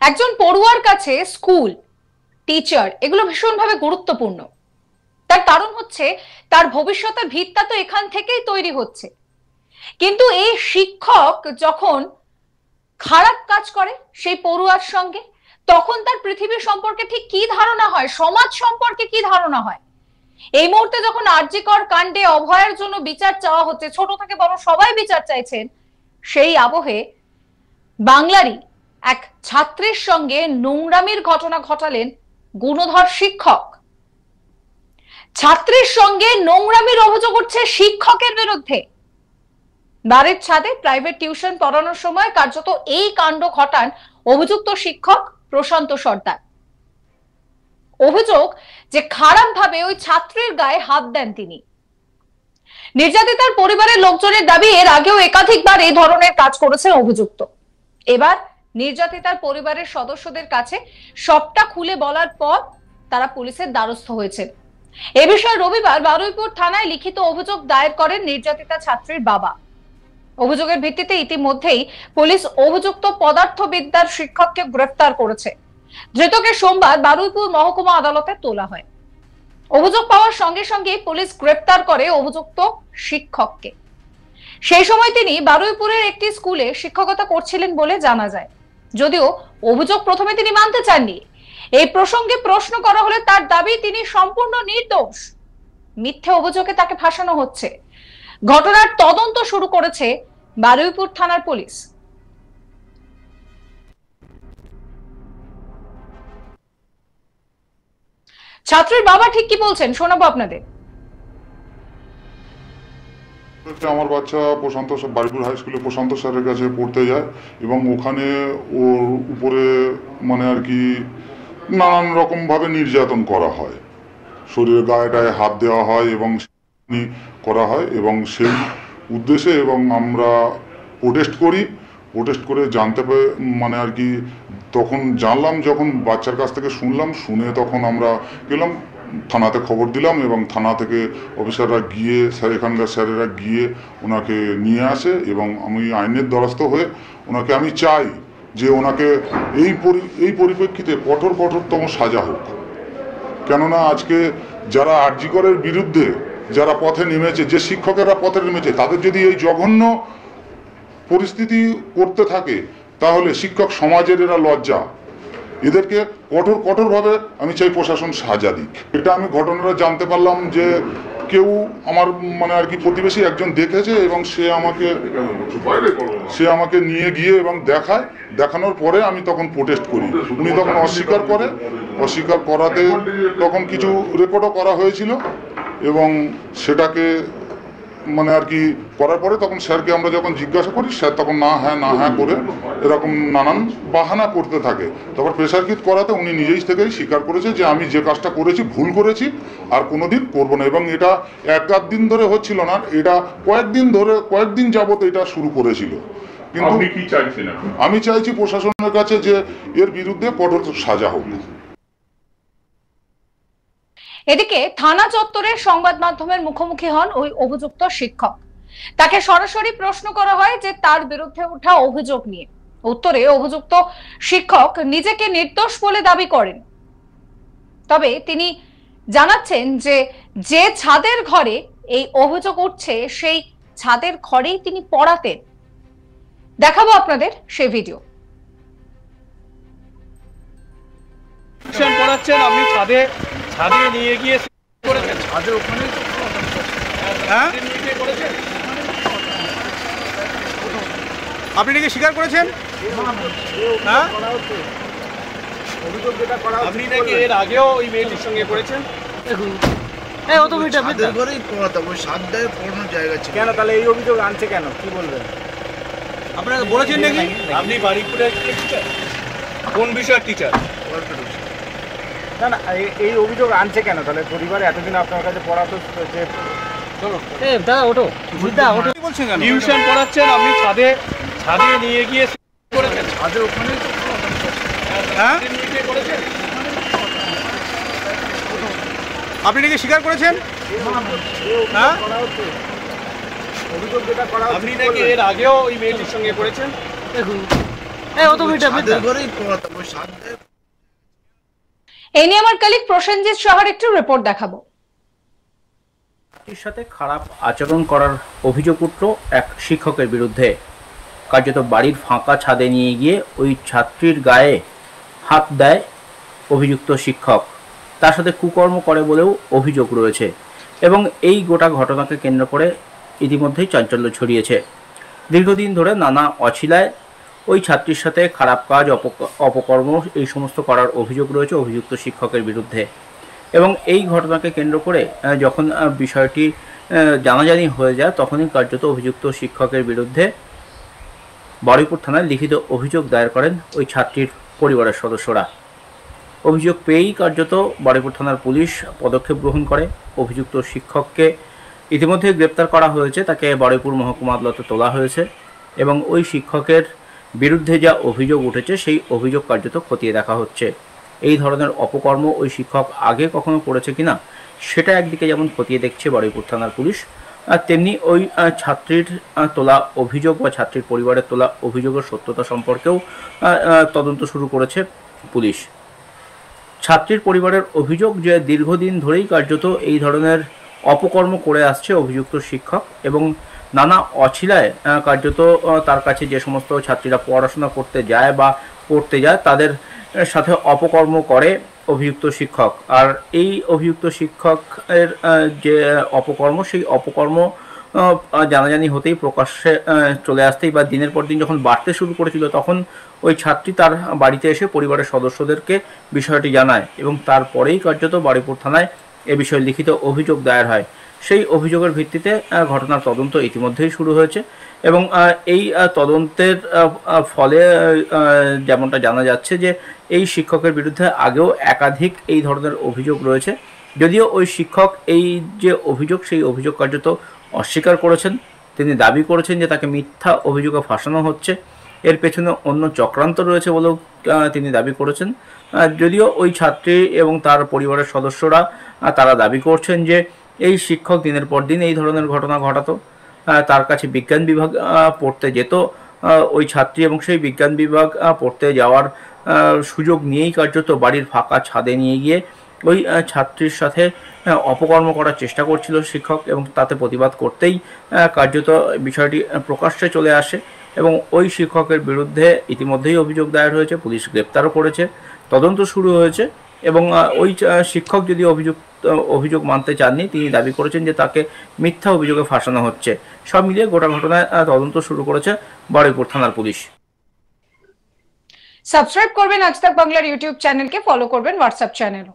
একজন পড়ুয়ার কাছে school, teacher এগুলো ভীষণভাবে গুরুত্বপূর্ণ। তার কারণ হচ্ছে তার ভবিষ্যতের ভিতটা তো এখান থেকেই তৈরি হচ্ছে। কিন্তু এই শিক্ষক যখন খারাপ কাজ করে সেই পড়ুয়ার সঙ্গে, তখন তার পৃথিবী সম্পর্কে ঠিক কি ধারণা হয়, সমাজ সম্পর্কে কি ধারণা হয়। এই মুহূর্তে যখন আরজিকর কাণ্ডে অভয়ের জন্য বিচার চাওয়া হচ্ছে, ছোট থেকে বড় সবাই বিচার চাইছেন, সেই আবহে বাংলারই এক ছাত্রের সঙ্গে নোংরামির ঘটনা ঘটালেন গুণধর শিক্ষক। ছাত্রের সঙ্গে নোংরামির অভিযোগ উঠছে শিক্ষকের বিরুদ্ধে। বাড়ির ছাদে প্রাইভেট টিউশন পড়ানোর সময় কার্যত এই কাণ্ড ঘটান অভিযুক্ত শিক্ষক প্রশান্ত সর্দার। অভিযোগ যে খারাপভাবে ওই ছাত্রের গায়ে হাত দেন তিনি। নির্যাতিতার পরিবারের লোকজনের দাবি এর আগেও একাধিকবার এই ধরনের কাজ করেছেন অভিযুক্ত। এবার নির্যাতিতার পরিবারের সদস্যদের কাছে সবটা খুলে বলার পর তারা পুলিশের দ্বারস্থ হয়েছেন। এ বিষয়ে রবিবার বারুইপুর থানায় লিখিত অভিযোগ দায়ের করেন নির্যাতিতা ছাত্রীর বাবা। অভিযোগের ভিত্তিতে ইতিমধ্যেই পুলিশ অভিযুক্ত পদার্থবিদ্যার শিক্ষককে গ্রেফতার করেছে। ধৃতকে সোমবার বারুইপুর মহকুমা আদালতে তোলা হয়। অভিযোগ পাওয়ার সঙ্গে সঙ্গে পুলিশ গ্রেফতার করে অভিযুক্ত শিক্ষককে। সেই সময় তিনি বারুইপুরের একটি স্কুলে শিক্ষকতা করছিলেন বলে জানা যায়। যদিও অভিযোগ প্রথমে তিনি মানতে চাননি। এই প্রসঙ্গে প্রশ্ন করা হলে তার দাবি তিনি সম্পূর্ণ নির্দোষ। মিথ্যে অভিযোগে তাকে ফাঁসানো হচ্ছে। ঘটনার তদন্ত শুরু করেছে বারুইপুর থানার পুলিশ। ছাত্রের বাবা ঠিক কি বলছেন শোনাবো আপনাদের। আমার বাচ্চা প্রশান্ত বারুইপুর হাই স্কুলে প্রশান্ত স্যারের কাছে পড়তে যায় এবং ওখানে ওর উপরে মানে আর কি নানান রকম ভাবে নির্যাতন করা হয়, শরীরের গায়ে টায়ে হাত দেওয়া হয় এবং করা হয় এবং সেই উদ্দেশ্যে এবং আমরা প্রোটেস্ট করে জানতে মানে আর কি তখন জানলাম, যখন বাচ্চার কাছ থেকে শুনে তখন আমরা গেলাম থানাতে, খবর দিলাম এবং থানা থেকে অফিসাররা গিয়ে এখানকার স্যারেরা গিয়ে ওনাকে নিয়ে আসে এবং আমি আইনের দ্বারস্থ হয়ে ওনাকে আমি চাই যে ওনাকে এই পরিপ্রেক্ষিতে কঠোরতম সাজা হোক। কেননা আজকে যারা আরজিকরের বিরুদ্ধে যারা পথে নেমেছে, যে শিক্ষকেরা পথে নেমেছে, তাদের যদি এই জঘন্য পরিস্থিতি করতে থাকে তাহলে শিক্ষক সমাজের এরা লজ্জা। এদেরকে কঠোরভাবে আমি চাই প্রশাসন সাজা দিক। এটা আমি ঘটনাটা জানতে পারলাম যে কেউ আমার মানে আর কি প্রতিবেশী একজন দেখেছে এবং সে আমাকে নিয়ে গিয়ে এবং দেখানোর পরে আমি তখন প্রোটেস্ট করি। উনি তখন অস্বীকার করাতে তখন কিছু রেকর্ডও করা হয়েছিল এবং সেটাকে মানে আর কি করার পরে তখন স্যারকে আমরা যখন জিজ্ঞাসা করি, স্যার তখন না হ্যাঁ করে এরকম নানান বাহানা করতে থাকে। তারপর প্রেসারকিট করাতে উনি নিজেই থেকেই স্বীকার করেছে যে আমি যে কাজটা করেছি ভুল করেছি, আর কোনোদিন করবো না। এবং এটা এক দিন ধরে হচ্ছিল না, এটা কয়েকদিন যাবত এটা শুরু করেছিল। কিন্তু আমি চাইছি প্রশাসনের কাছে যে এর বিরুদ্ধে কঠোর সাজা হোক। এদিকে থানা চত্বরের সংবাদ মাধ্যমের মুখোমুখি হন ওই অভিযুক্ত শিক্ষক। তাকে সরাসরি প্রশ্ন করা হয় যে তার বিরুদ্ধে ওঠা অভিযোগ নিয়ে। উত্তরে অভিযুক্ত শিক্ষক নিজেকে নির্দোষ বলে দাবি করেন। তবে তিনি জানাচ্ছেন যে ছাদের ঘরে এই অভিযোগ উঠছে সেই ছাদের ঘরেই তিনি পড়াতেন। দেখাবো আপনাদের সেই ভিডিও। পড়াচ্ছেন আপনি ছাদে নিয়ে গিয়ে করেছেন, ছাদে ওখানে হ্যাঁ আপনি নাকি স্বীকার করেছেন? হ্যাঁ আপনি নাকি এর আগেও ওই মেয়েটির সঙ্গে করেছেন? দেখুন কেন তাহলে এই অভিযোগ আনছে কেন, কি বলবেন? আপনারা বলেছেন নাকি আপনি বারুইপুরের টিচার? কোন বিষয়ের টিচার? না এই অভিযোগ আনছে কেন তাহলে? পরিবারে এতদিন আপনার কাছে পড়াতো যে দাদা ওঠো বলছেন কেন? টিউশন পড়াচ্ছেন আপনি ছাদে নিয়ে গিয়ে করেছেন, ছাদে ওখানে হ্যাঁ করেছেন? আপনি নাকি স্বীকার করেছেন? হ্যাঁ অভিযোগ যেটা করা আপনি নাকি এর আগেও ওই মেয়েটির সঙ্গে করেছেন? দেখুন এই নিয়ে আমার কলিগ প্রসেনজিৎ সাহার একটু রিপোর্ট দেখাবো। ছাত্রীর সাথে খারাপ আচরণ করার অভিযোগ উঠল এক শিক্ষকের বিরুদ্ধে। কার্যত বাড়ির ফাঁকা ছাদে নিয়ে গিয়ে ওই ছাত্রীর গায়ে হাত দেয় অভিযুক্ত শিক্ষক। তার সাথে কুকর্ম করে বলেও অভিযোগ রয়েছে এবং এই গোটা ঘটনাকে কেন্দ্র করে ইতিমধ্যেই চাঞ্চল্য ছড়িয়েছে। দীর্ঘদিন ধরে নানা অছিলায় ওই ছাত্রীর সাথে খারাপ কাজ, অপকর্ম এই সমস্ত করার অভিযোগ রয়েছে অভিযুক্ত শিক্ষকের বিরুদ্ধে। এবং এই ঘটনাকে কেন্দ্র করে যখন বিষয়টি জানাজানি হয়ে যায় তখনই কার্যত অভিযুক্ত শিক্ষকের বিরুদ্ধে বারুইপুর থানায় লিখিত অভিযোগ দায়ের করেন ওই ছাত্রীর পরিবারের সদস্যরা। অভিযোগ পেয়েই কার্যত বারুইপুর থানার পুলিশ পদক্ষেপ গ্রহণ করে। অভিযুক্ত শিক্ষককে ইতিমধ্যে গ্রেপ্তার করা হয়েছে, তাকে বারুইপুর মহকুমা আদালতে তোলা হয়েছে এবং ওই শিক্ষকের বিরুদ্ধে যা অভিযোগ উঠেছে সেই অভিযোগ কার্যত খতিয়ে দেখা হচ্ছে। এই ধরনের অপকর্ম ওই শিক্ষক আগে কখনো করেছে কিনা সেটা একদিকে যেমন খতিয়ে দেখছে বারুইপুর থানার পুলিশ, আর তেমনি ওই ছাত্রীর তোলা অভিযোগ বা ছাত্রীর পরিবারের তোলা অভিযোগের সত্যতা সম্পর্কেও তদন্ত শুরু করেছে পুলিশ। ছাত্রীর পরিবারের অভিযোগ যে দীর্ঘদিন ধরেই কার্যত এই ধরনের অপকর্ম করে আসছে অভিযুক্ত শিক্ষক এবং নানা অছিলায় কার্যত তার কাছে যে সমস্ত ছাত্রীরা পড়াশোনা করতে যায় বা পড়তে যায় তাদের সাথে অপকর্ম করে অভিযুক্ত শিক্ষক। আর এই অভিযুক্ত শিক্ষকের যে অপকর্ম সেই অপকর্ম জানাজানি হতেই প্রকাশ্যে চলে আসতেই বা দিনের পর দিন যখন বাড়তে শুরু করেছিল তখন ওই ছাত্রী তার বাড়িতে এসে পরিবারের সদস্যদেরকে বিষয়টি জানায় এবং তারপরেই কার্যত বারুইপুর থানায় এ বিষয়ে লিখিত অভিযোগ দায়ের হয়। সেই অভিযোগের ভিত্তিতে ঘটনার তদন্ত ইতিমধ্যেই শুরু হয়েছে এবং এই তদন্তের ফলে যেমনটা জানা যাচ্ছে যে এই শিক্ষকের বিরুদ্ধে আগেও একাধিক এই ধরনের অভিযোগ রয়েছে। যদিও ওই শিক্ষক এই যে অভিযোগ সেই অভিযোগ কার্যত অস্বীকার করেছেন। তিনি দাবি করেছেন যে তাকে মিথ্যা অভিযোগে ফাঁসানো হচ্ছে, এর পেছনে অন্য চক্রান্ত রয়েছে বলেও তিনি দাবি করেছেন। যদিও ওই ছাত্রী এবং তার পরিবারের সদস্যরা তারা দাবি করছেন যে এই শিক্ষক দিনের পর দিন এই ধরনের ঘটনা ঘটাতো। তার কাছে বিজ্ঞান বিভাগ পড়তে যেত ওই ছাত্রী এবং সেই বিজ্ঞান বিভাগ পড়তে যাওয়ার সুযোগ নিয়েই কার্যত বাড়ির ফাঁকা ছাদে নিয়ে গিয়ে ওই ছাত্রীর সাথে অপকর্ম করার চেষ্টা করছিল শিক্ষক এবং তাতে প্রতিবাদ করতেই কার্যত বিষয়টি প্রকাশ্যে চলে আসে এবং ওই শিক্ষকের বিরুদ্ধে ইতিমধ্যেই অভিযোগ দায়ের হয়েছে, পুলিশ গ্রেপ্তারও করেছে, তদন্ত শুরু হয়েছে এবং ওই শিক্ষক যদি অভিযোগ মানতে চাননি, তিনি দাবি করেছেন যে তাকে মিথ্যা অভিযোগে ফাঁসানো হচ্ছে। সব মিলিয়ে গোটা ঘটনায় তদন্ত শুরু করেছে বারুইপুর থানার পুলিশ। সাবস্ক্রাইব করবেন আজ তাক বাংলার ইউটিউব চ্যানেলকে, ফলো করবেন হোয়াটসঅ্যাপ চ্যানেলও।